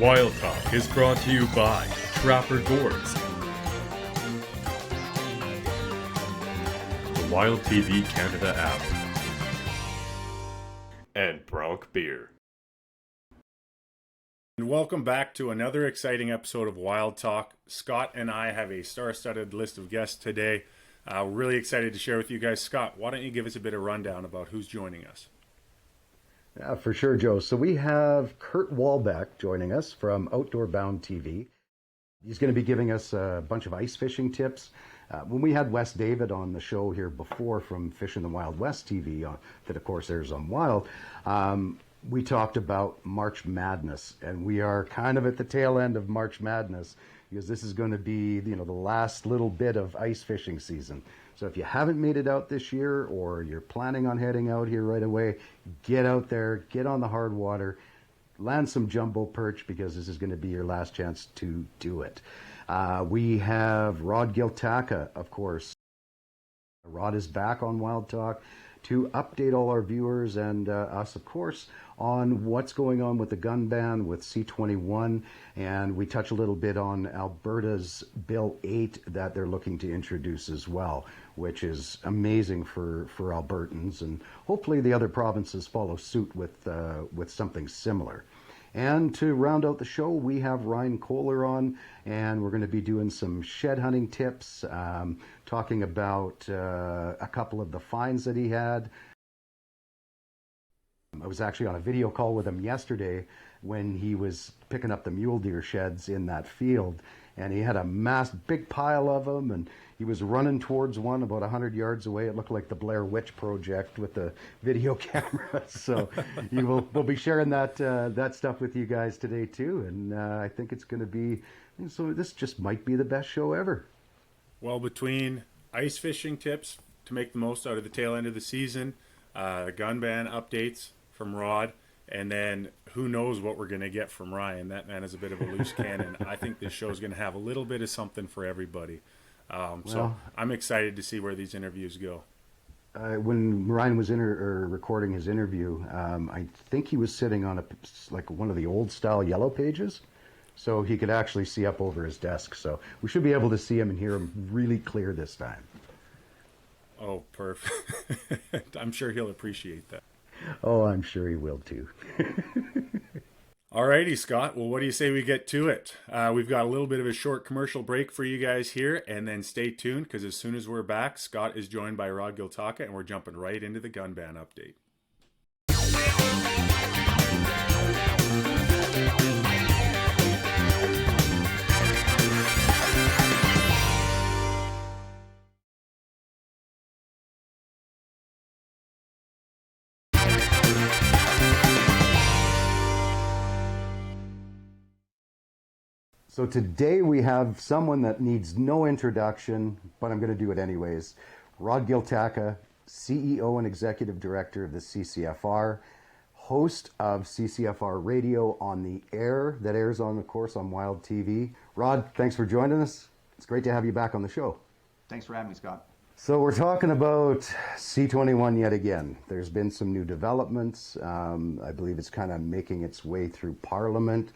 Wild Talk is brought to you by Trapper Gourds, the Wild TV Canada app, and Bronc Beer. And welcome back to another exciting episode of Wild Talk. Scott and I have a star-studded list of guests today. We're really excited to share with you guys. Scott, why don't you give us a bit of rundown about who's joining us? Yeah, for sure, Joe. So we have Kurt Walbeck joining us from Outdoor Bound TV. He's going to be giving us a bunch of ice fishing tips. When we had Wes David on the show here before from Fishing the Wild West TV, that of course airs on Wild, we talked about March Madness, and we are kind of at the tail end of March Madness because this is going to be, the last little bit of ice fishing season. So if you haven't made it out this year, or you're planning on heading out here right away, get out there, get on the hard water, land some jumbo perch, because this is going to be your last chance to do it. We have Rod Giltaca, of course. Rod is back on Wild Talk to update all our viewers and us, of course, on what's going on with the gun ban with C-21, and we touch a little bit on Alberta's Bill 8 that they're looking to introduce as well, which is amazing for Albertans, and hopefully the other provinces follow suit with something similar. And to round out the show, we have Ryan Kohler on, and we're going to be doing some shed hunting tips, talking about a couple of the finds that he had. I was actually on a video call with him yesterday when he was picking up the mule deer sheds in that field, and he had a big pile of them, and he was running towards one about 100 yards away. It looked like the Blair Witch Project with the video camera. So we'll be sharing that stuff with you guys today too, and I think it's going to be, so this just might be the best show ever. Well, between ice fishing tips to make the most out of the tail end of the season, gun ban updates from Rod, and then who knows what we're going to get from Ryan. That man is a bit of a loose cannon. I think this show is going to have a little bit of something for everybody. So I'm excited to see where these interviews go. When Ryan was recording his interview, I think he was sitting on one of the old style yellow pages, so he could actually see up over his desk. So we should be able to see him and hear him really clear this time. Oh, perfect. I'm sure he'll appreciate that. Oh, I'm sure he will too. Alrighty, Scott. Well, what do you say we get to it? We've got a little bit of a short commercial break for you guys here, and then stay tuned, because as soon as we're back, Scott is joined by Rod Giltaca, and we're jumping right into the gun ban update. So today we have someone that needs no introduction, but I'm going to do it anyways. Rod Giltaca, CEO and Executive Director of the CCFR, host of CCFR Radio on the Air, that airs on, of course, on Wild TV. Rod, thanks for joining us. It's great to have you back on the show. Thanks for having me, Scott. So we're talking about C-21 yet again. There's been some new developments. I believe it's kind of making its way through Parliament.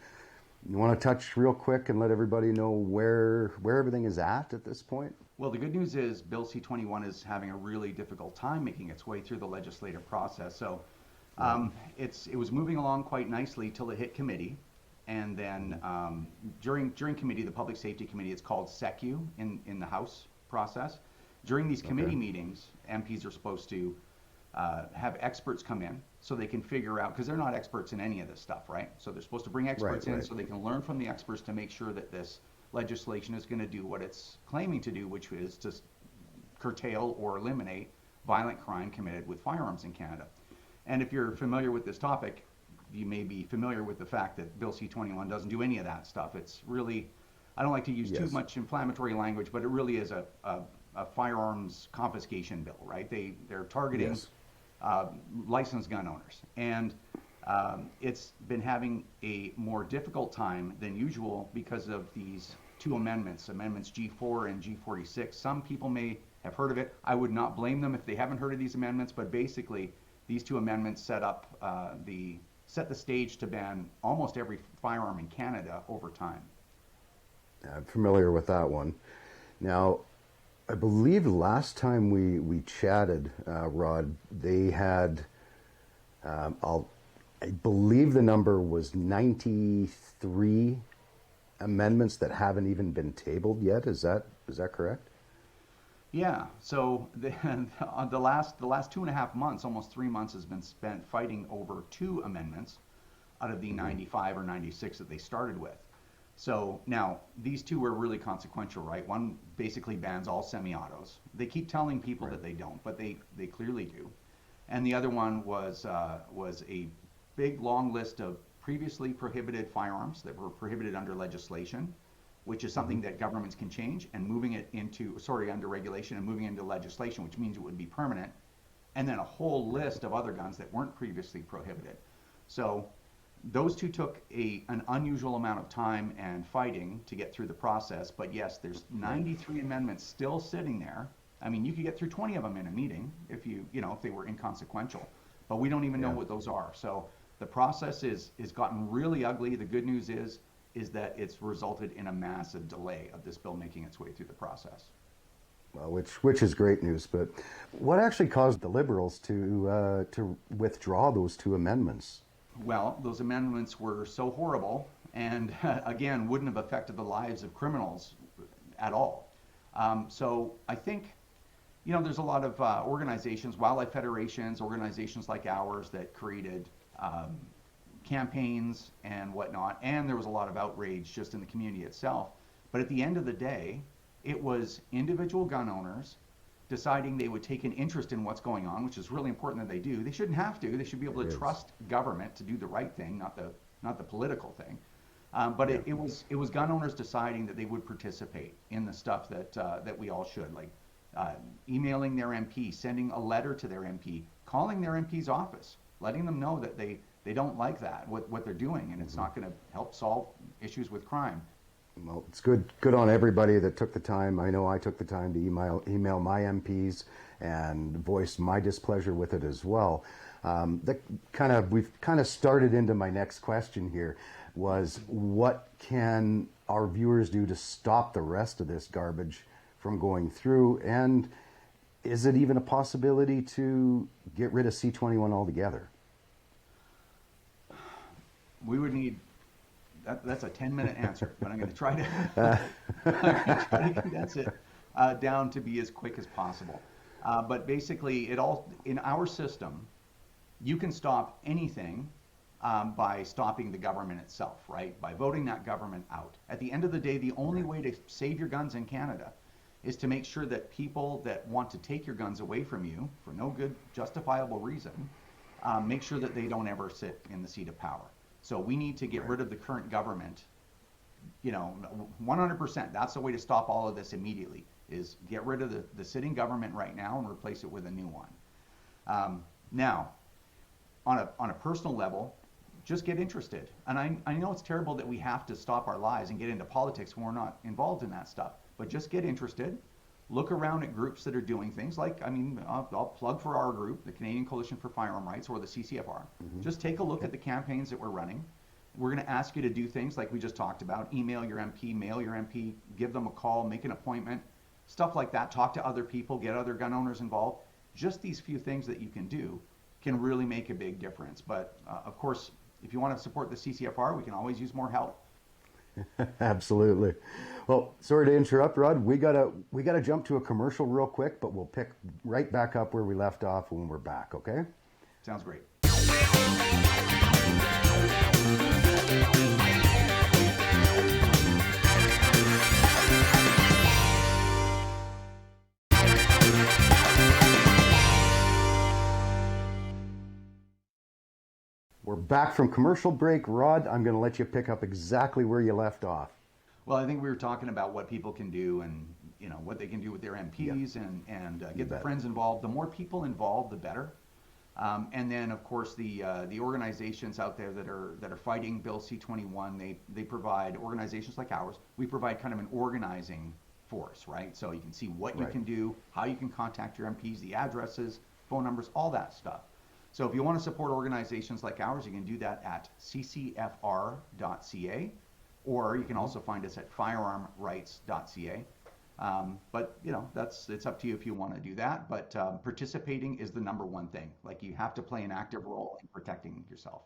You want to touch real quick and let everybody know where everything is at this point? Well, the good news is Bill C-21 is having a really difficult time making its way through the legislative process. So it was moving along quite nicely till it hit committee. And then during committee, the Public Safety Committee, it's called SECU in the House process. During these committee meetings, MPs are supposed to have experts come in so they can figure out, because they're not experts in any of this stuff, right? So they're supposed to bring experts in so they can learn from the experts to make sure that this legislation is going to do what it's claiming to do, which is to curtail or eliminate violent crime committed with firearms in Canada. And if you're familiar with this topic, you may be familiar with the fact that Bill C-21 doesn't do any of that stuff. It's really, I don't like to use too much inflammatory language, but it really is a firearms confiscation bill, right? They're targeting licensed gun owners, and it's been having a more difficult time than usual because of these two amendments G4 and G46. Some people may have heard of it. I would not blame them if they haven't heard of these amendments, but basically these two amendments set up the set the stage to ban almost every firearm in Canada over time. I'm familiar with that one. Now, I believe last time we chatted, Rod, they had, I believe the number was 93 amendments that haven't even been tabled yet. Is that correct? Yeah. So the last 2.5 months, almost 3 months, has been spent fighting over 2 amendments out of the 95 or 96 that they started with. So now these 2 were really consequential, right? One basically bans all semi-autos. They keep telling people that they don't, but they clearly do. And the other one was a big long list of previously prohibited firearms that were prohibited under legislation, which is something that governments can change, and moving it into, under regulation and moving into legislation, which means it would be permanent, and then a whole list of other guns that weren't previously prohibited. So those 2 took an unusual amount of time and fighting to get through the process, but yes, there's 93 amendments still sitting there. I mean, you could get through 20 of them in a meeting if if they were inconsequential, but we don't even know what those are. So the process is gotten really ugly. The good news is that it's resulted in a massive delay of this bill making its way through the process. Well, which is great news. But what actually caused the Liberals to withdraw those 2 amendments? Well, those amendments were so horrible and, again, wouldn't have affected the lives of criminals at all. So I think, there's a lot of organizations, wildlife federations, organizations like ours that created campaigns and whatnot, and there was a lot of outrage just in the community itself. But at the end of the day, it was individual gun owners deciding they would take an interest in what's going on, which is really important that they do. They shouldn't have to. They should be able to trust government to do the right thing, not the political thing. But it was gun owners deciding that they would participate in the stuff that we all should, like emailing their MP, sending a letter to their MP, calling their MP's office, letting them know that they don't like that, what they're doing, and it's not going to help solve issues with crime. Well, it's good on everybody that took the time. I know I took the time to email my MPs and voice my displeasure with it as well. We've kind of started into my next question here, was what can our viewers do to stop the rest of this garbage from going through, and is it even a possibility to get rid of C-21 altogether? We would need, that's a 10-minute answer, but I'm going to try to condense it down to be as quick as possible. But basically, in our system, you can stop anything by stopping the government itself, right? By voting that government out. At the end of the day, the only way to save your guns in Canada is to make sure that people that want to take your guns away from you for no good justifiable reason, make sure that they don't ever sit in the seat of power. So we need to get rid of the current government, 100%. That's the way to stop all of this immediately, is get rid of the sitting government right now and replace it with a new one. Now, on a personal level, just get interested. And I know it's terrible that we have to stop our lives and get into politics when we're not involved in that stuff, but just get interested. Look around at groups that are doing things like, I'll plug for our group, the Canadian Coalition for Firearm Rights, or the CCFR. Mm-hmm. Just take a look at the campaigns that we're running. We're going to ask you to do things like we just talked about. Email your MP, mail your MP, give them a call, make an appointment, stuff like that. Talk to other people, get other gun owners involved. Just these few things that you can do can really make a big difference. But of course, if you want to support the CCFR, we can always use more help. Absolutely. Well, sorry to interrupt, Rod. We gotta jump to a commercial real quick, but we'll pick right back up where we left off when we're back, okay? Sounds great. We're back from commercial break. Rod, I'm going to let you pick up exactly where you left off. Well, I think we were talking about what people can do and what they can do with their MPs and get their friends involved. The more people involved, the better. And then, of course, the organizations out there that are fighting Bill C-21, they provide, organizations like ours, we provide kind of an organizing force, right? So you can see what you can do, how you can contact your MPs, the addresses, phone numbers, all that stuff. So if you want to support organizations like ours, you can do that at ccfr.ca, or you can also find us at firearmrights.ca. But it's up to you if you want to do that. But participating is the number one thing. Like, you have to play an active role in protecting yourself.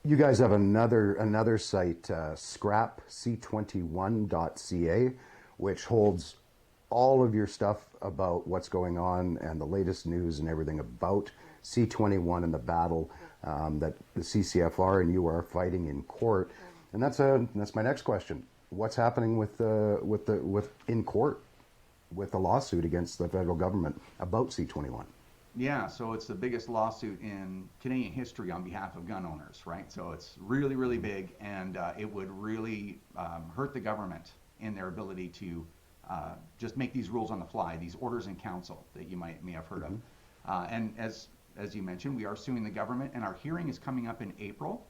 You guys have another site, scrapc21.ca, which holds all of your stuff about what's going on and the latest news and everything about C21 and the battle that the CCFR and you are fighting in court. And that's my next question. What's happening with in court with the lawsuit against the federal government about C21? Yeah, so it's the biggest lawsuit in Canadian history on behalf of gun owners, right? So it's really, really big, and it would really hurt the government in their ability to just make these rules on the fly, these orders in council that you may have heard of. And as you mentioned, we are suing the government, and our hearing is coming up in April.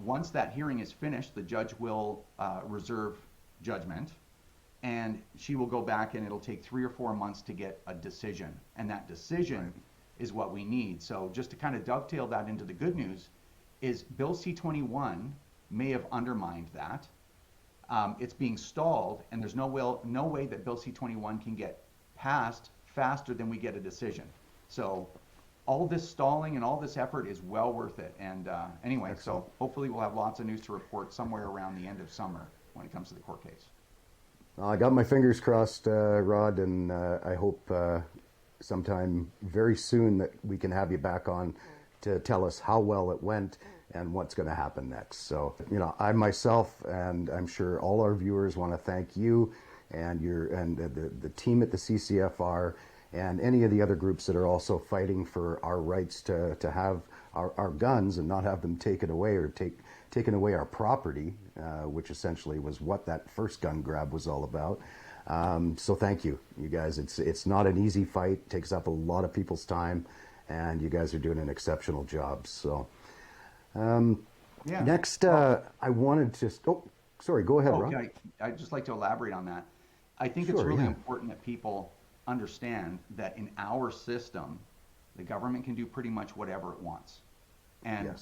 Once that hearing is finished, the judge will reserve judgment, and she will go back, and it'll take 3 or 4 months to get a decision. And that decision is what we need. So just to kind of dovetail that into the good news is Bill C-21 may have undermined that. It's being stalled, and there's no way that Bill C-21 can get passed faster than we get a decision. So all this stalling and all this effort is well worth it. And anyway, so hopefully we'll have lots of news to report somewhere around the end of summer when it comes to the court case. I got my fingers crossed, Rod, and I hope sometime very soon that we can have you back on to tell us how well it went and what's going to happen next. So, I myself, and I'm sure all our viewers, want to thank you and the team at the CCFR and any of the other groups that are also fighting for our rights to have our guns and not have them taken away or taken away our property, which essentially was what that first gun grab was all about. So thank you guys. It's not an easy fight. It takes up a lot of people's time, and you guys are doing an exceptional job. So next, I wanted to sorry, go ahead, Rob. Yeah, I'd just like to elaborate on that. I think it's really important that people understand that in our system, the government can do pretty much whatever it wants. And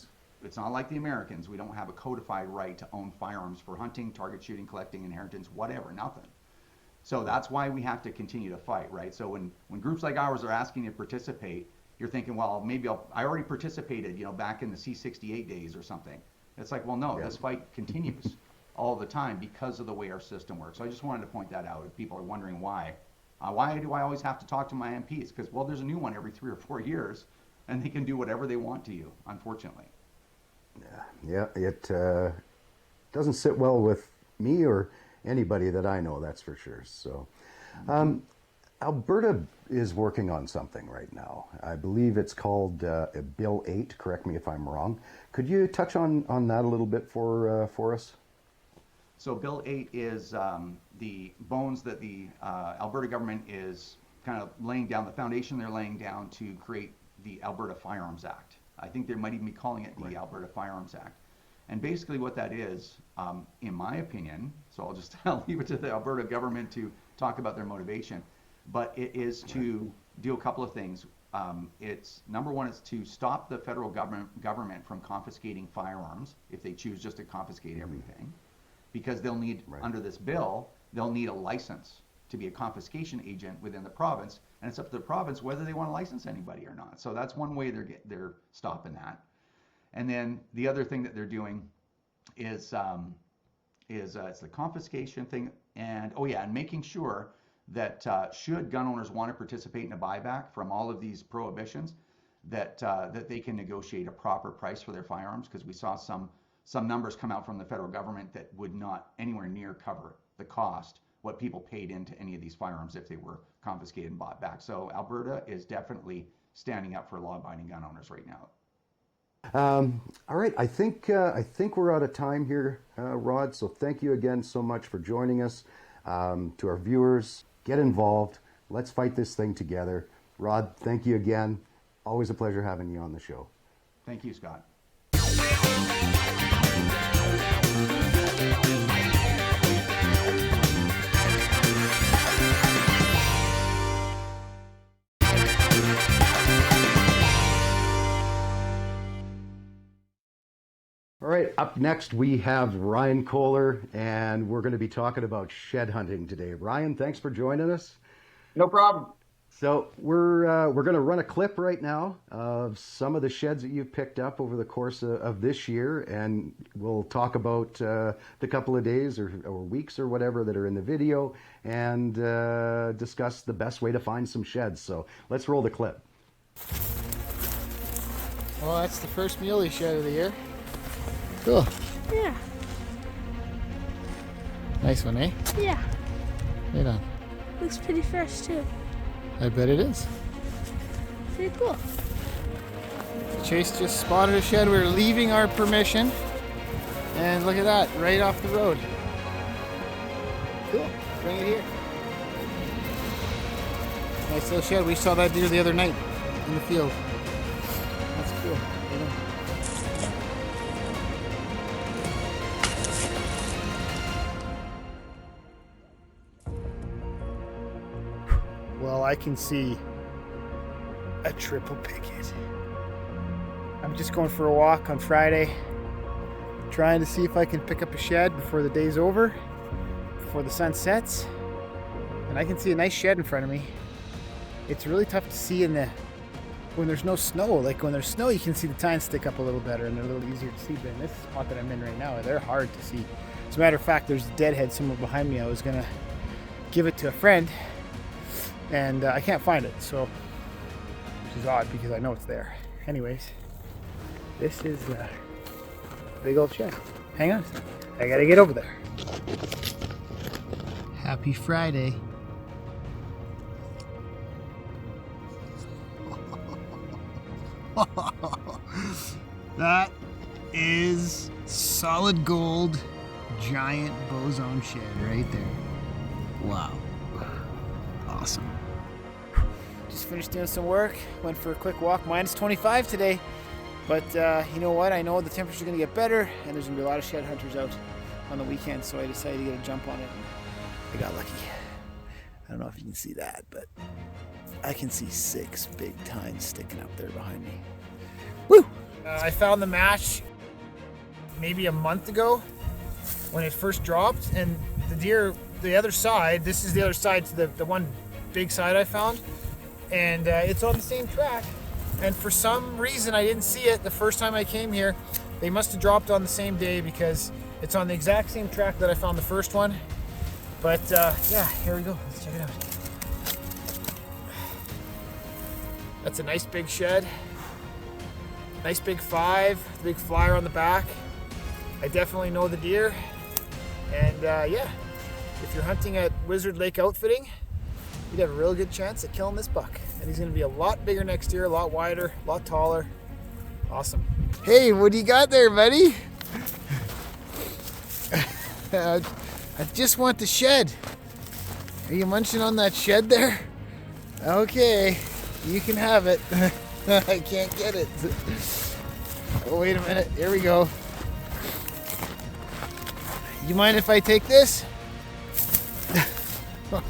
it's not like the Americans. We don't have a codified right to own firearms for hunting, target shooting, collecting, inheritance, whatever, nothing. So that's why we have to continue to fight, right? So when groups like ours are asking you to participate, you're thinking, well, maybe I already participated, back in the C-68 days or something. It's like, well, no, this fight continues all the time because of the way our system works. So I just wanted to point that out if people are wondering why. Why do I always have to talk to my MPs? Because, well, there's a new one every 3 or 4 years, and they can do whatever they want to you, unfortunately. Yeah, it doesn't sit well with me or anybody that I know, that's for sure. So, Alberta is working on something right now. I believe it's called Bill 8. Correct me if I'm wrong. Could you touch on that a little bit for us? So Bill 8 is the bones that the Alberta government is kind of laying down, the foundation they're laying down to create the Alberta Firearms Act. I think they might even be calling it the Alberta Firearms Act. And basically what that is, in my opinion, so I'll leave it to the Alberta government to talk about their motivation, but it is to do a couple of things. It's number one is to stop the federal government from confiscating firearms if they choose just to confiscate everything. Because they'll need, under this bill, they'll need a license to be a confiscation agent within the province, and it's up to the province whether they want to license anybody or not. So that's one way they're stopping that. And then the other thing that they're doing is it's the confiscation thing, and and making sure that should gun owners want to participate in a buyback from all of these prohibitions, that they can negotiate a proper price for their firearms, because we saw some numbers come out from the federal government that would not anywhere near cover the cost, what people paid into any of these firearms if they were confiscated and bought back. So Alberta is definitely standing up for law-abiding gun owners right now. All right, I think we're out of time here, Rod. So thank you again so much for joining us. To our viewers, get involved. Let's fight this thing together. Rod, thank you again. Always a pleasure having you on the show. Thank you, Scott. up next we have Ryan Kohler, and we're going to be talking about shed hunting today. Ryan, thanks for joining us. No problem. So we're going to run a clip right now of some of the sheds that you've picked up over the course of this year, and we'll talk about the couple of days or weeks or whatever that are in the video, and discuss the best way to find some sheds. So let's roll the clip. Well, that's the first muley shed of the year. Cool. Yeah. Nice one, eh? Yeah. Right on. Looks pretty fresh too. I bet it is. Pretty cool. Chase just spotted a shed. We were leaving our permission. And look at that, right off the road. Cool. Bring it here. Nice little shed. We saw that deer the other night in the field. That's cool. Right on. Well, I can see a triple picket. I'm just going for a walk on Friday, trying to see if I can pick up a shed before the day's over, before the sun sets. And I can see a nice shed in front of me. It's really tough to see when there's no snow. Like when there's snow, you can see the tines stick up a little better and they're a little easier to see. But in this spot that I'm in right now, they're hard to see. As a matter of fact, there's a deadhead somewhere behind me. I was gonna give it to a friend, and I can't find it, so, which is odd because I know it's there. Anyways, this is a big old shed. Hang on, I gotta get over there. Happy Friday. That is solid gold giant boson shed right there. Wow. Awesome. Just finished doing some work, went for a quick walk. Minus 25 today, but you know what? I know the temperature's gonna get better and there's gonna be a lot of shed hunters out on the weekend, so I decided to get a jump on it. I got lucky. I don't know if you can see that, but I can see 6 big tines sticking up there behind me. Woo! I found the match maybe a month ago when it first dropped, and the deer, the other side, this is the other side to the one big side I found, and it's on the same track, and for some reason I didn't see it the first time I came here. They must have dropped on the same day because it's on the exact same track that I found the first one. But yeah, here we go. Let's check it out. That's a nice big shed. Nice big 5, big flyer on the back. I definitely know the deer. And yeah, if you're hunting at Wizard Lake Outfitting, you'd have a real good chance at killing this buck. And he's gonna be a lot bigger next year, a lot wider, a lot taller. Awesome. Hey, what do you got there, buddy? I just want the shed. Are you munching on that shed there? Okay, you can have it. I can't get it. Oh, wait a minute. Here we go. You mind if I take this? Gotta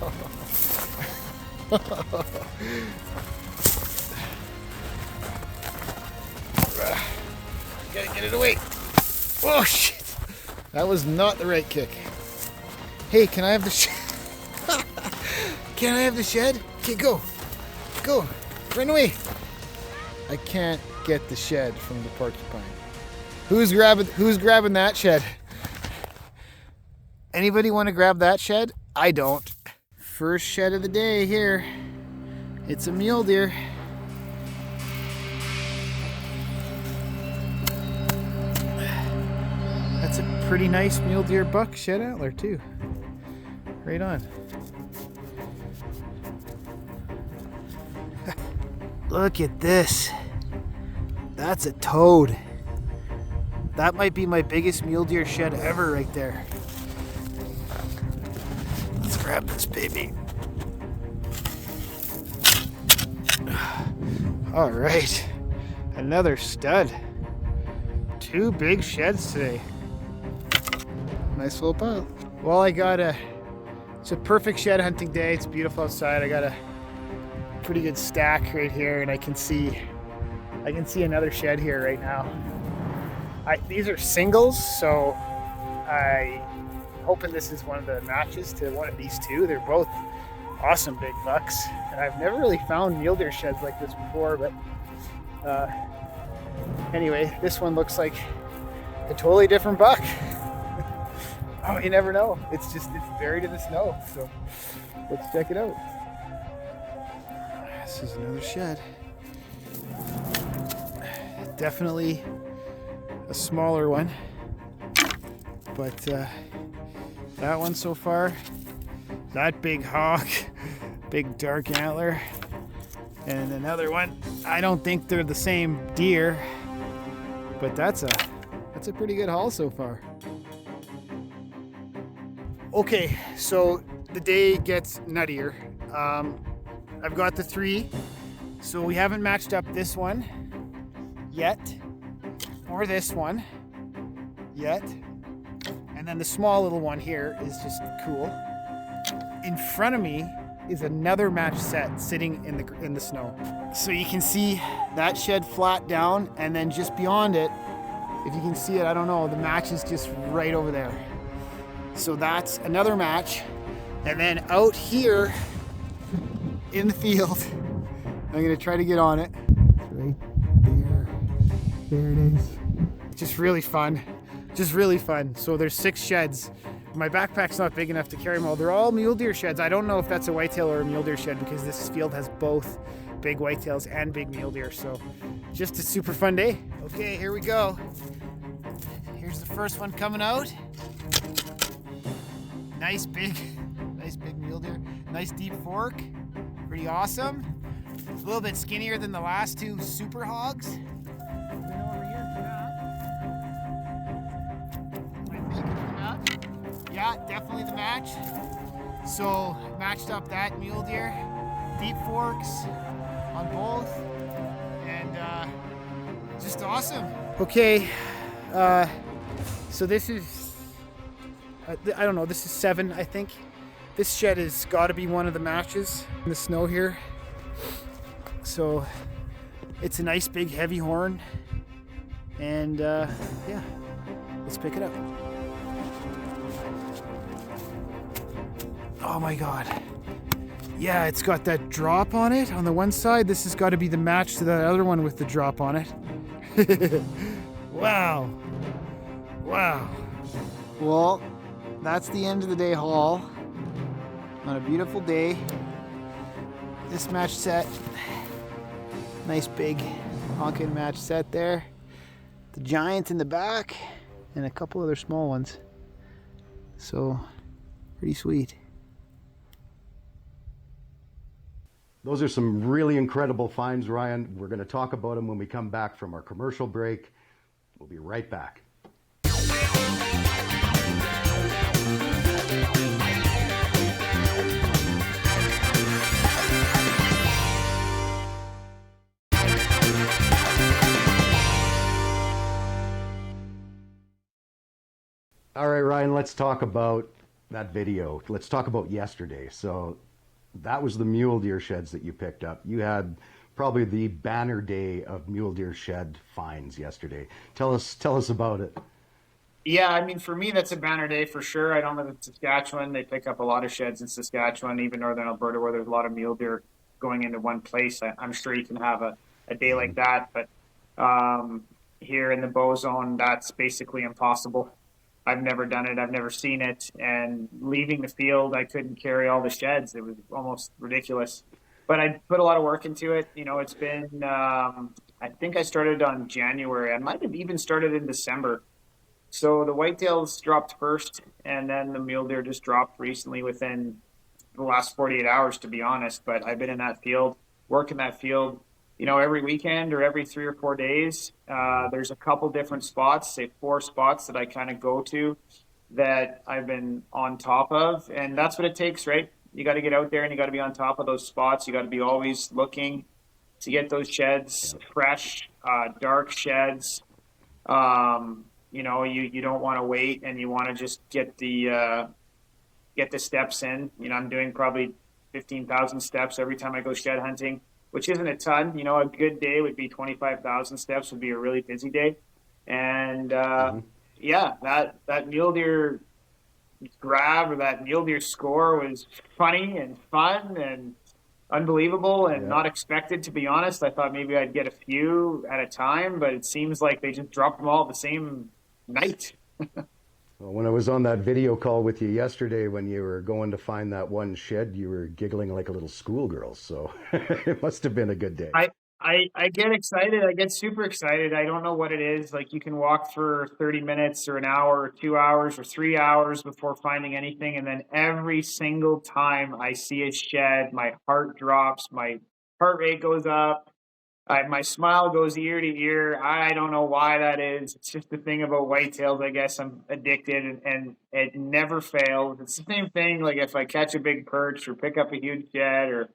get it away. Oh, shit. That was not the right kick. Hey, can I have the shed? Can I have the shed? Okay, go. Go. Run away. I can't get the shed from the porcupine. Who's grabbing that shed? Anybody want to grab that shed? I don't. First shed of the day here. It's a mule deer. That's a pretty nice mule deer buck shed antler too. Right on. Look at this. That's a toad. That might be my biggest mule deer shed ever right there. Let's grab this baby. All right, another stud. 2 big sheds today. Nice little pile. Well, it's a perfect shed hunting day. It's beautiful outside. I got a pretty good stack right here, and I can see another shed here right now. These are singles, so I'm hoping this is one of the matches to one of these two. They're both awesome big bucks, and I've never really found mule deer sheds like this before, but anyway, this one looks like a totally different buck. Oh, you never know. It's buried in the snow, so let's check it out. This is another shed. Definitely a smaller one, but that one so far, that big hawk, big dark antler, and another one. I don't think they're the same deer, but that's a pretty good haul so far. Okay, so the day gets nuttier. I've got the 3, so we haven't matched up this one yet, or this one yet, and then the small little one here is just cool. In front of me is another match set sitting in the snow, so you can see that shed flat down, and then just beyond it, if you can see it, I don't know, the match is just right over there. So that's another match, and then out here in the field, I'm gonna try to get on it. It's right there. There it is. Just really fun. Just really fun. So there's 6 sheds. My backpack's not big enough to carry them all. They're all mule deer sheds. I don't know if that's a whitetail or a mule deer shed because this field has both big whitetails and big mule deer. So just a super fun day. Okay, here we go. Here's the first one coming out. Nice big mule deer. Nice deep fork. Pretty awesome. It's a little bit skinnier than the last 2 super hogs. Yeah, definitely the match. So matched up that mule deer, deep forks on both, and just awesome. Okay, so this is, I don't know, this is 7, I think. This shed has got to be one of the matches in the snow here. So it's a nice big heavy horn, and yeah, let's pick it up. Oh my God. Yeah, it's got that drop on it on the one side. This has got to be the match to that other one with the drop on it. Wow. Wow. Well, that's the end of the day haul on a beautiful day. This match set, nice big honking match set there. The giant in the back and a couple other small ones. So pretty sweet. Those are some really incredible finds, Ryan. We're going to talk about them when we come back from our commercial break. We'll be right back. All right, Ryan, let's talk about that video. Let's talk about yesterday. So that was the mule deer sheds that you picked up. You had probably the banner day of mule deer shed finds yesterday. Tell us about it. Yeah, I mean, for me, that's a banner day for sure. I don't live in Saskatchewan. They pick up a lot of sheds in Saskatchewan, even northern Alberta, where there's a lot of mule deer going into one place. I'm sure you can have a day like that, but here in the bow zone, that's basically impossible. I've never done it. I've never seen it. And leaving the field, I couldn't carry all the sheds. It was almost ridiculous. But I put a lot of work into it. You know, it's been, I think I started on January. I might have even started in December. So the whitetails dropped first, and then the mule deer just dropped recently within the last 48 hours, to be honest. But I've been in that field, working that field, you know, every weekend or every 3 or 4 days. There's a couple different spots, say 4 spots that I kind of go to that I've been on top of. And that's what it takes, right? You got to get out there and you got to be on top of those spots. You got to be always looking to get those sheds fresh, dark sheds. You know, you don't want to wait, and you want to just get the steps in. You know, I'm doing probably 15,000 steps every time I go shed hunting, which isn't a ton. You know, a good day would be 25,000 steps would be a really busy day. And yeah, that mule deer grab or that mule deer score was funny and fun and unbelievable and not expected, to be honest. I thought maybe I'd get a few at a time, but it seems like they just dropped them all the same night. Well, when I was on that video call with you yesterday, when you were going to find that one shed, you were giggling like a little schoolgirl. So it must have been a good day. I get excited. I get super excited. I don't know what it is. Like, you can walk for 30 minutes or an hour or 2 hours or 3 hours before finding anything. And then every single time I see a shed, my heart drops, my heart rate goes up. My smile goes ear to ear. I don't know why that is. It's just the thing about whitetails. I guess I'm addicted, and it never fails. It's the same thing. Like, if I catch a big perch or pick up a huge shed or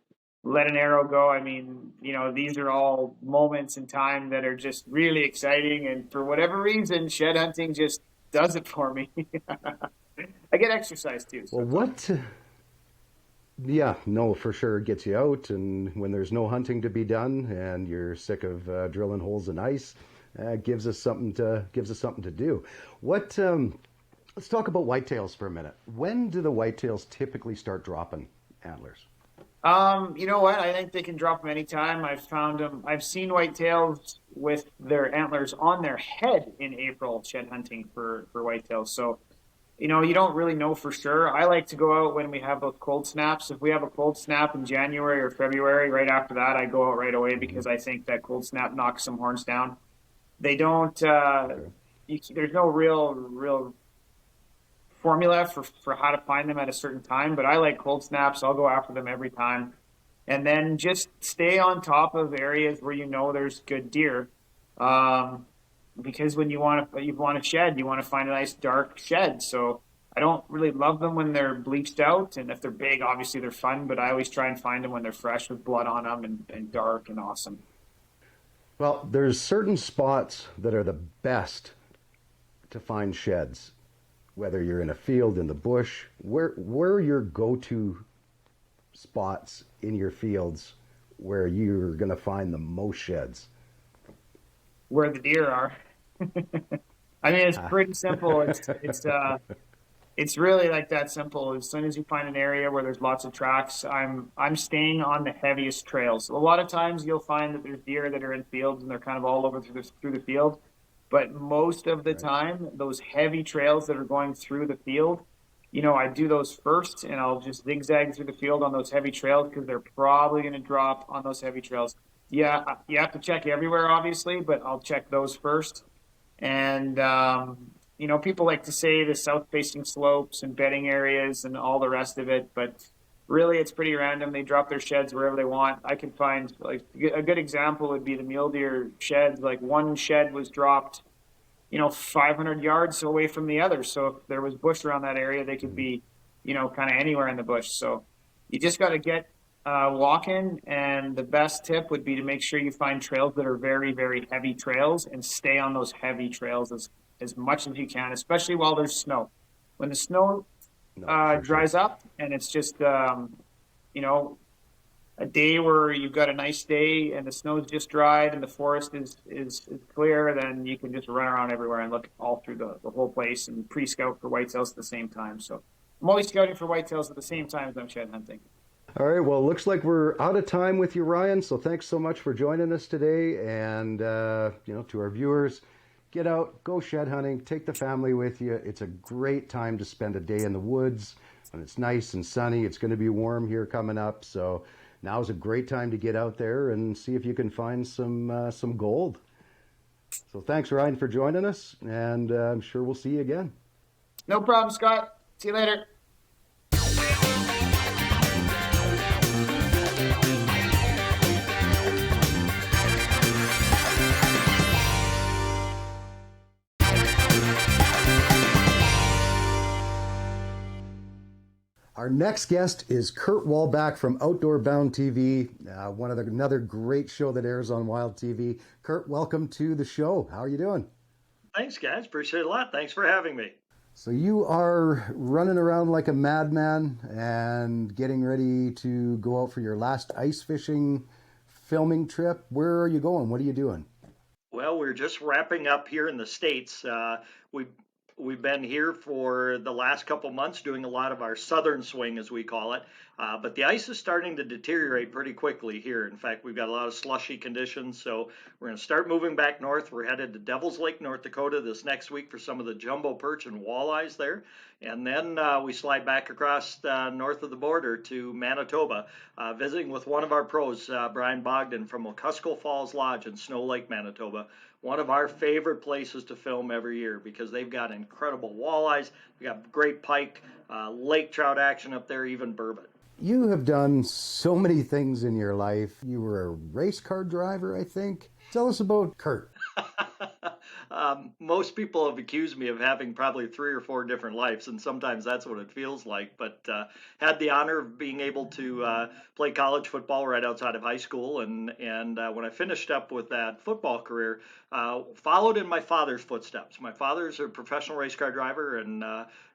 let an arrow go. I mean, these are all moments in time that are just really exciting. And for whatever reason, shed hunting just does it for me. I get exercise too. So well, yeah, no, for sure it gets you out. And when there's no hunting to be done and you're sick of drilling holes in ice, gives us something to do. Let's talk about whitetails for a minute. When do the whitetails typically start dropping antlers? You know what? I think they can drop them anytime. I've seen whitetails with their antlers on their head in April shed hunting for whitetails. So, you don't really know for sure. I like to go out when we have those cold snaps. If we have a cold snap in January or February, right after that, I go out right away because I think that cold snap knocks some horns down. They don't, there's no real formula for how to find them at a certain time, but I like cold snaps. I'll go after them every time. And then just stay on top of areas where there's good deer. Because when you want a shed, you want to find a nice dark shed. So I don't really love them when they're bleached out, and if they're big, obviously they're fun, but I always try and find them when they're fresh with blood on them and dark and awesome. Well, there's certain spots that are the best to find sheds. Whether you're in a field, in the bush, where are your go-to spots in your fields where you're going to find the most sheds? Where the deer are. I mean, it's pretty simple. It's really like that simple. As soon as you find an area where there's lots of tracks, I'm staying on the heaviest trails. A lot of times you'll find that there's deer that are in fields and they're kind of all over through the field. But most of the time, those heavy trails that are going through the field, I do those first, and I'll just zigzag through the field on those heavy trails because they're probably going to drop on those heavy trails. Yeah, you have to check everywhere, obviously, but I'll check those first. And, people like to say the south-facing slopes and bedding areas and all the rest of it, but really it's pretty random. They drop their sheds wherever they want. I can find, like, a good example would be the mule deer sheds. Like, one shed was dropped 500 yards away from the other. So if there was bush around that area, they could be, kind of anywhere in the bush. So you just got to get walking. And the best tip would be to make sure you find trails that are very, very heavy trails and stay on those heavy trails as much as you can, especially while there's snow. When the snow dries up and it's just, a day where you've got a nice day and the snow's just dried and the forest is clear, then you can just run around everywhere and look all through the whole place and pre-scout for whitetails at the same time. So I'm always scouting for whitetails at the same time as I'm shed hunting. All right, well, it looks like we're out of time with you, Ryan, so thanks so much for joining us today. And, to our viewers, get out, go shed hunting, take the family with you. It's a great time to spend a day in the woods when it's nice and sunny. It's going to be warm here coming up, so now's a great time to get out there and see if you can find some gold. So thanks, Ryan, for joining us, and I'm sure we'll see you again. No problem, Scott. See you later. Our next guest is Kurt Walbeck from Outdoor Bound TV, another great show that airs on Wild TV. Kurt, welcome to the show. How are you doing? Thanks, guys. Appreciate it a lot. Thanks for having me. So you are running around like a madman and getting ready to go out for your last ice fishing filming trip. Where are you going? What are you doing? Well, we're just wrapping up here in the States. We we've been here for the last couple months doing a lot of our southern swing, as we call it. But the ice is starting to deteriorate pretty quickly here. In fact, we've got a lot of slushy conditions, so we're going to start moving back north. We're headed to Devil's Lake, North Dakota this next week for some of the jumbo perch and walleyes there. And then we slide back across north of the border to Manitoba, visiting with one of our pros, Brian Bogdan from Okuskil Falls Lodge in Snow Lake, Manitoba. One of our favorite places to film every year because they've got incredible walleyes, they got great pike, lake trout action up there, even burbot. You have done so many things in your life. You were a race car driver, I think. Tell us about Kurt. Most people have accused me of having probably 3 or 4 different lives, and sometimes that's what it feels like. But had the honor of being able to play college football right outside of high school, and when I finished up with that football career, followed in my father's footsteps. My father's a professional race car driver and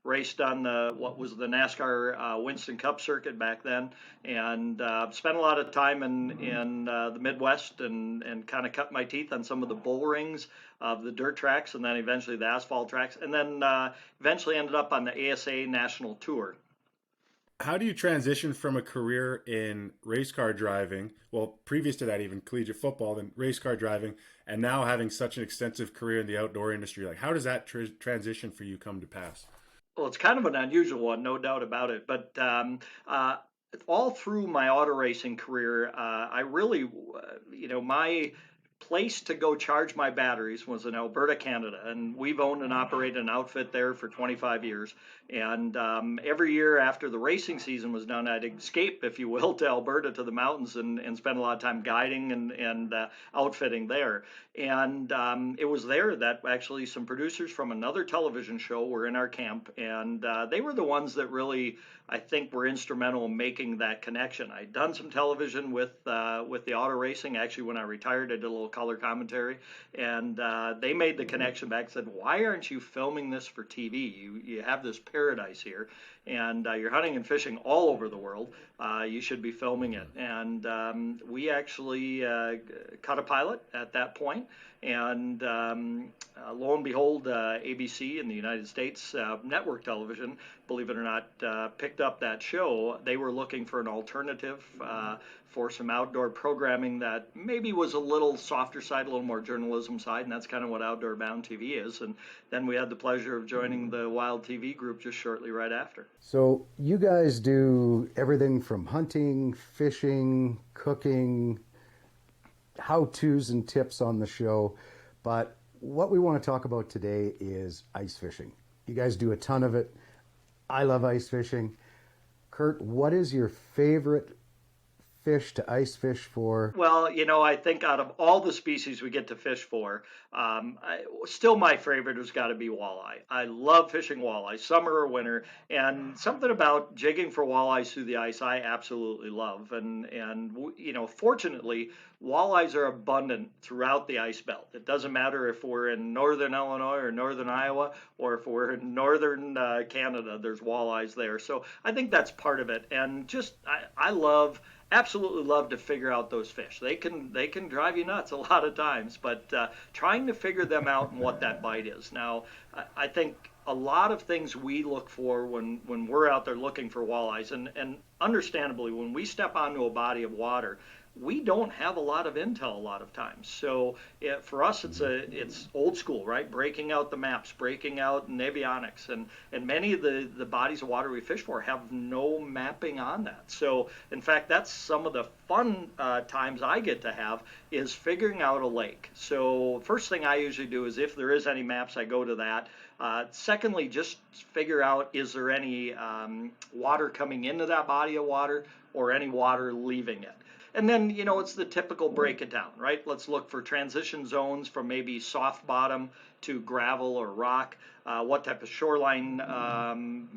raced on what was the NASCAR Winston Cup circuit back then, and spent a lot of time in the Midwest and kind of cut my teeth on some of the bull rings of the dirt tracks and then eventually the asphalt tracks, and then eventually ended up on the ASA National Tour. How do you transition from a career in race car driving, well, previous to that, even collegiate football, then race car driving, and now having such an extensive career in the outdoor industry? Like, how does that transition for you come to pass? Well, it's kind of an unusual one, no doubt about it. But all through my auto racing career, I really, my place to go charge my batteries was in Alberta, Canada, and we've owned and operated an outfit there for 25 years. And every year after the racing season was done, I'd escape, if you will, to Alberta, to the mountains, and spend a lot of time guiding and outfitting there. And it was there that actually some producers from another television show were in our camp, and they were the ones that really, I think, were instrumental in making that connection. I'd done some television with the auto racing. Actually, when I retired, I did a little color commentary, and they made the connection back and said, why aren't you filming this for TV? You have this paradise here, and you're hunting and fishing all over the world. You should be filming it. And we actually cut a pilot at that point, and lo and behold, ABC in the United States, network television, believe it or not, picked up that show. They were looking for an alternative for some outdoor programming that maybe was a little softer side, a little more journalism side, and that's kind of what Outdoor Bound TV is. And then we had the pleasure of joining the Wild TV group just shortly right after. So you guys do everything from hunting, fishing, cooking, how-tos and tips on the show, but what we want to talk about today is ice fishing. You guys do a ton of it. I love ice fishing. Kurt, what is your favorite fish to ice fish for? Well, I think out of all the species we get to fish for, still my favorite has got to be walleye. I love fishing walleye, summer or winter, and something about jigging for walleyes through the ice I absolutely love. And fortunately, walleyes are abundant throughout the ice belt. It doesn't matter if we're in northern Illinois or northern Iowa, or if we're in northern Canada, there's walleyes there. So I think that's part of it. And just I absolutely love to figure out those fish. They can drive you nuts a lot of times, but trying to figure them out and what that bite is. Now, I think a lot of things we look for when we're out there looking for walleyes, and understandably, when we step onto a body of water, we don't have a lot of intel a lot of times. So for us, it's old school, right? Breaking out the maps, breaking out navionics, and many of the bodies of water we fish for have no mapping on that. So in fact, that's some of the fun times I get to have is figuring out a lake. So first thing I usually do is if there is any maps, I go to that. Secondly, just figure out, is there any water coming into that body of water or any water leaving it? And then, it's the typical break it down, right? Let's look for transition zones from maybe soft bottom to gravel or rock, what type of shoreline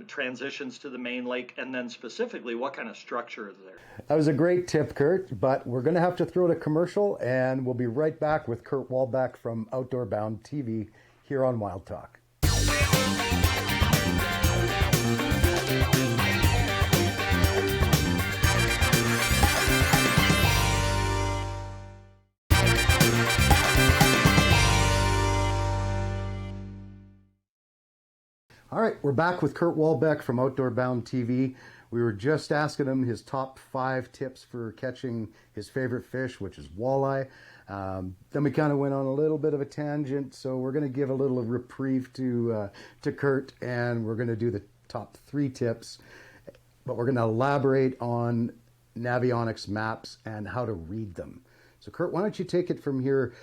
transitions to the main lake, and then specifically, what kind of structure is there? That was a great tip, Kurt, but we're going to have to throw to commercial, and we'll be right back with Kurt Walbeck from Outdoor Bound TV here on Wild Talk. right, we're back with Kurt Walbeck from Outdoor Bound TV. We were just asking him his top 5 tips for catching his favorite fish, which is walleye. Then we kind of went on a little bit of a tangent, so we're going to give a little reprieve to Kurt, and we're going to do the top 3 tips, but we're going to elaborate on Navionics maps and how to read them. So Kurt, why don't you take it from here?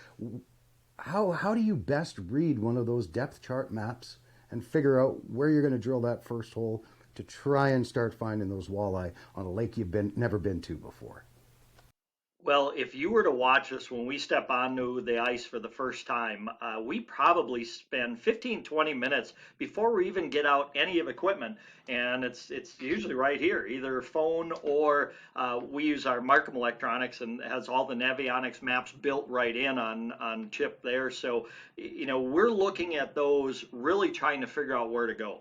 How do you best read one of those depth chart maps and figure out where you're going to drill that first hole to try and start finding those walleye on a lake you've never been to before? Well, if you were to watch us when we step onto the ice for the first time, we probably spend 15, 20 minutes before we even get out any of equipment. And it's usually right here, either phone or we use our Markham electronics, and it has all the Navionics maps built right in on chip there. So, we're looking at those, really trying to figure out where to go.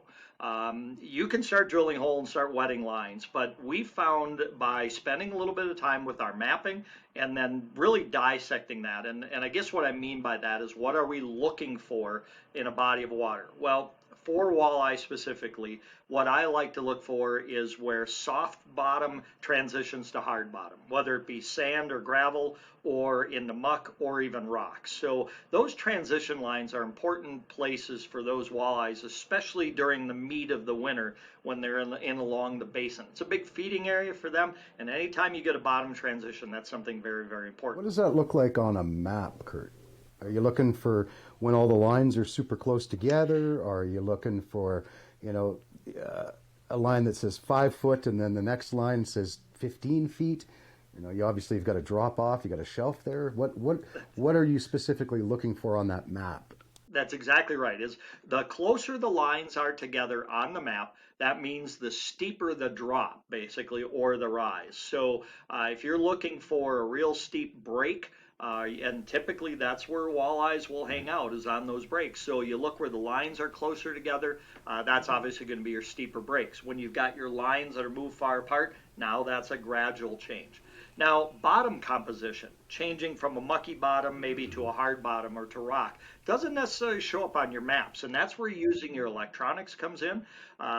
You can start drilling holes and start wetting lines, but we found by spending a little bit of time with our mapping and then really dissecting that, and I guess what I mean by that is, what are we looking for in a body of water? Well, for walleye specifically, what I like to look for is where soft bottom transitions to hard bottom, whether it be sand or gravel or in the muck or even rocks. So those transition lines are important places for those walleyes, especially during the meat of the winter when they're in along the basin. It's a big feeding area for them, and anytime you get a bottom transition, that's something very, very important. What does that look like on a map, Kurt? Are you looking for when all the lines are super close together? Or are you looking for, a line that says 5 foot and then the next line says 15 feet? You obviously have got a drop off, you got a shelf there. What are you specifically looking for on that map? That's exactly right. Is the closer the lines are together on the map, that means the steeper the drop, basically, or the rise. So if you're looking for a real steep break, and typically that's where walleyes will hang out, is on those breaks. So you look where the lines are closer together, that's obviously going to be your steeper breaks. When you've got your lines that are moved far apart, now that's a gradual change. Now, bottom composition, changing from a mucky bottom maybe to a hard bottom or to rock, doesn't necessarily show up on your maps, and that's where using your electronics comes in.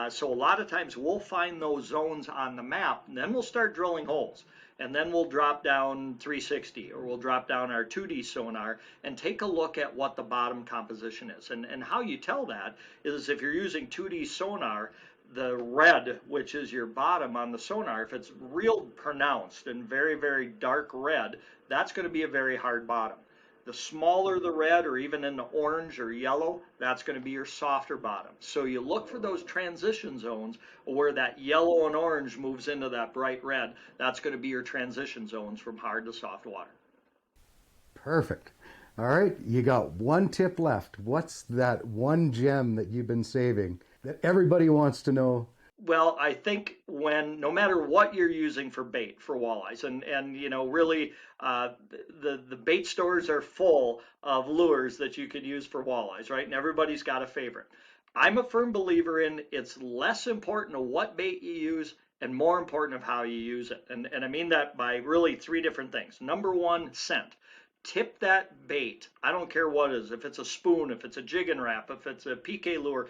So a lot of times we'll find those zones on the map, and then we'll start drilling holes. And then we'll drop down 360, or we'll drop down our 2D sonar and take a look at what the bottom composition is. And how you tell that is, if you're using 2D sonar, the red, which is your bottom on the sonar, if it's real pronounced and very, very dark red, that's going to be a very hard bottom. The smaller the red, or even in the orange or yellow, that's going to be your softer bottom. So you look for those transition zones where that yellow and orange moves into that bright red. That's going to be your transition zones from hard to soft water. Perfect. All right, you got one tip left. What's that one gem that you've been saving that everybody wants to know? Well, I think no matter what you're using for bait for walleyes, and really the bait stores are full of lures that you could use for walleyes, right? And everybody's got a favorite. I'm a firm believer in, it's less important of what bait you use and more important of how you use it. And I mean that by really 3 different things. Number 1, scent. Tip that bait. I don't care what it is. If it's a spoon, if it's a jig and wrap, if it's a PK lure,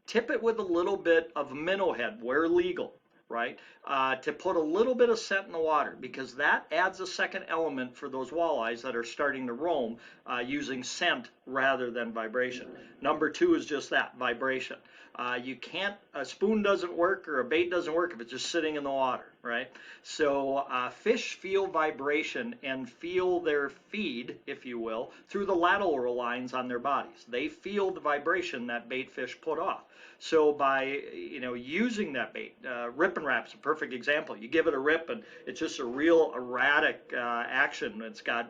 tip it with a little bit of minnow head where legal, right? To put a little bit of scent in the water, because that adds a second element for those walleyes that are starting to roam, using scent rather than vibration. Number 2 is just that, vibration. A spoon doesn't work or a bait doesn't work if it's just sitting in the water, right? So fish feel vibration and feel their feed, if you will, through the lateral lines on their bodies. They feel the vibration that bait fish put off. So by using that bait, rip and wrap's a perfect example. You give it a rip and it's just a real erratic action. It's got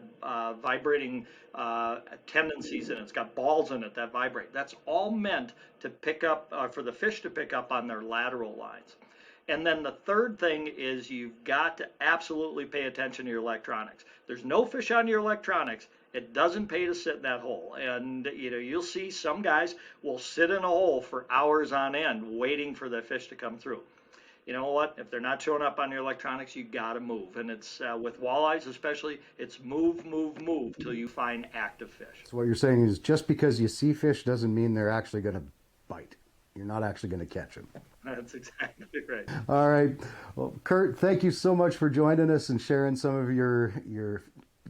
vibrating tendencies, and it's got balls in it that vibrate. That's all meant to pick up, for the fish to pick up on their lateral lines. And then the third thing is, you've got to absolutely pay attention to your electronics. There's no fish on your electronics. It doesn't pay to sit in that hole. And you'll see some guys will sit in a hole for hours on end waiting for the fish to come through. You know what? If they're not showing up on your electronics, you got to move. And it's with walleyes especially, it's move, move, move till you find active fish. So what you're saying is, just because you see fish doesn't mean they're actually going to bite. You're not actually going to catch them. That's exactly right. All right. Well, Kurt, thank you so much for joining us and sharing some of your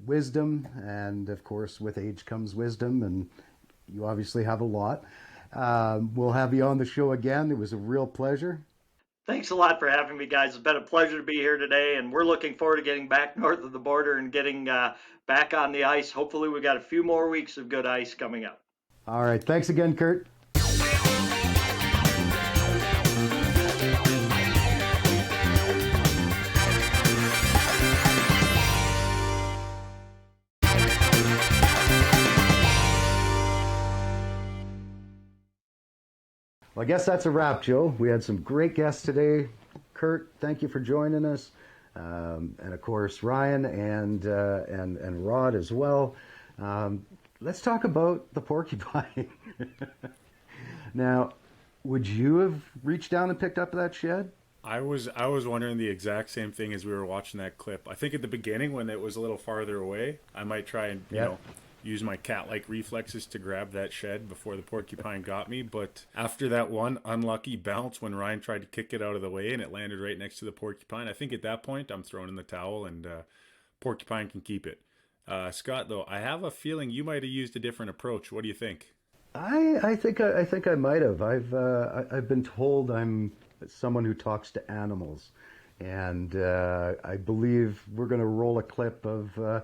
wisdom. And of course, with age comes wisdom, and you obviously have a lot. We'll have you on the show again. It was a real pleasure. Thanks a lot for having me, guys. It's been a pleasure to be here today, and we're looking forward to getting back north of the border and getting back on the ice. Hopefully, we've got a few more weeks of good ice coming up. All right. Thanks again, Kurt. Well, I guess that's a wrap, Joe. We had some great guests today. Kurt, thank you for joining us, and of course Ryan and Rod as well. Let's talk about the porcupine. Now, would you have reached down and picked up that shed? I was wondering the exact same thing as we were watching that clip. I think at the beginning when it was a little farther away, I might try and use my cat-like reflexes to grab that shed before the porcupine got me. But after that one unlucky bounce when Ryan tried to kick it out of the way and it landed right next to the porcupine, I think at that point I'm throwing in the towel and porcupine can keep it. Scott, though, I have a feeling you might have used a different approach. What do you think? I think I might have. I've been told I'm someone who talks to animals, and I believe we're going to roll a clip of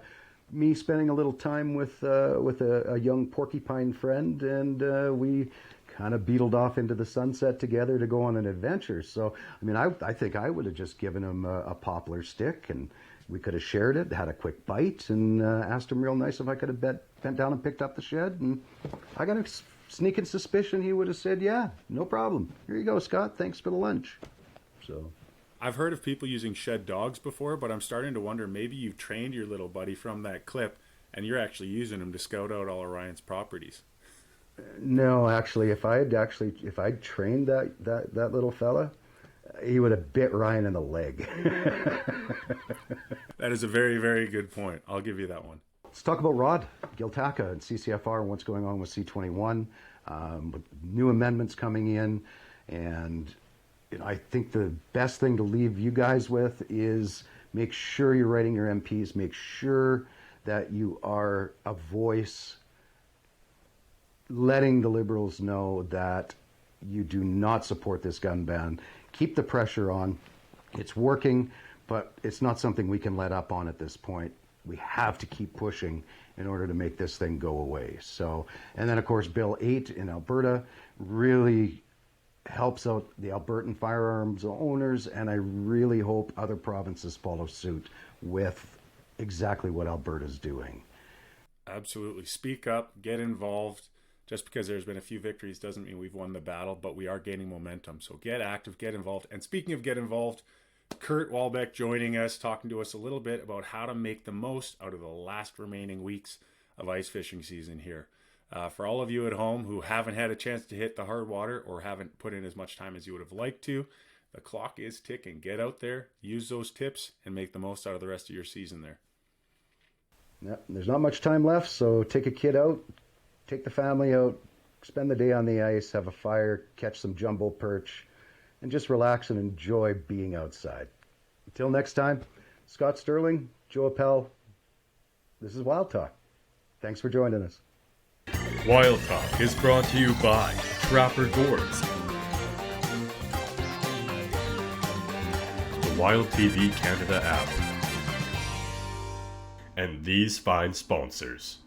me spending a little time with a young porcupine friend, and we kind of beetled off into the sunset together to go on an adventure. So, I mean, I think I would have just given him a poplar stick, and we could have shared it, had a quick bite, and asked him real nice if I could have bent down and picked up the shed. And I got a sneaking suspicion he would have said, yeah, no problem. Here you go, Scott. Thanks for the lunch. So I've heard of people using shed dogs before, but I'm starting to wonder maybe you've trained your little buddy from that clip and you're actually using him to scout out all of Ryan's properties. No, actually, if I'd trained that little fella, he would have bit Ryan in the leg. That is a very, very good point. I'll give you that one. Let's talk about Rod Giltaca and CCFR and what's going on with C21, with new amendments coming in. And I think the best thing to leave you guys with is make sure you're writing your MPs, make sure that you are a voice letting the Liberals know that you do not support this gun ban. Keep the pressure on. It's working, but it's not something we can let up on at this point. We have to keep pushing in order to make this thing go away. So, and then of course, Bill 8 in Alberta really helps out the Albertan firearms owners, and I really hope other provinces follow suit with exactly what Alberta's doing. Absolutely. Speak up, get involved. Just because there's been a few victories doesn't mean we've won the battle, but we are gaining momentum. So get active, get involved. And speaking of get involved, Kurt Walbeck joining us, talking to us a little bit about how to make the most out of the last remaining weeks of ice fishing season here. For all of you at home who haven't had a chance to hit the hard water or haven't put in as much time as you would have liked to, the clock is ticking. Get out there, use those tips, and make the most out of the rest of your season there. Yep, there's not much time left, so take a kid out, take the family out, spend the day on the ice, have a fire, catch some jumbo perch, and just relax and enjoy being outside. Until next time, Scott Sterling, Joe Appel, this is Wild Talk. Thanks for joining us. Wild Talk is brought to you by Trapper Gourds, the Wild TV Canada app, and these fine sponsors.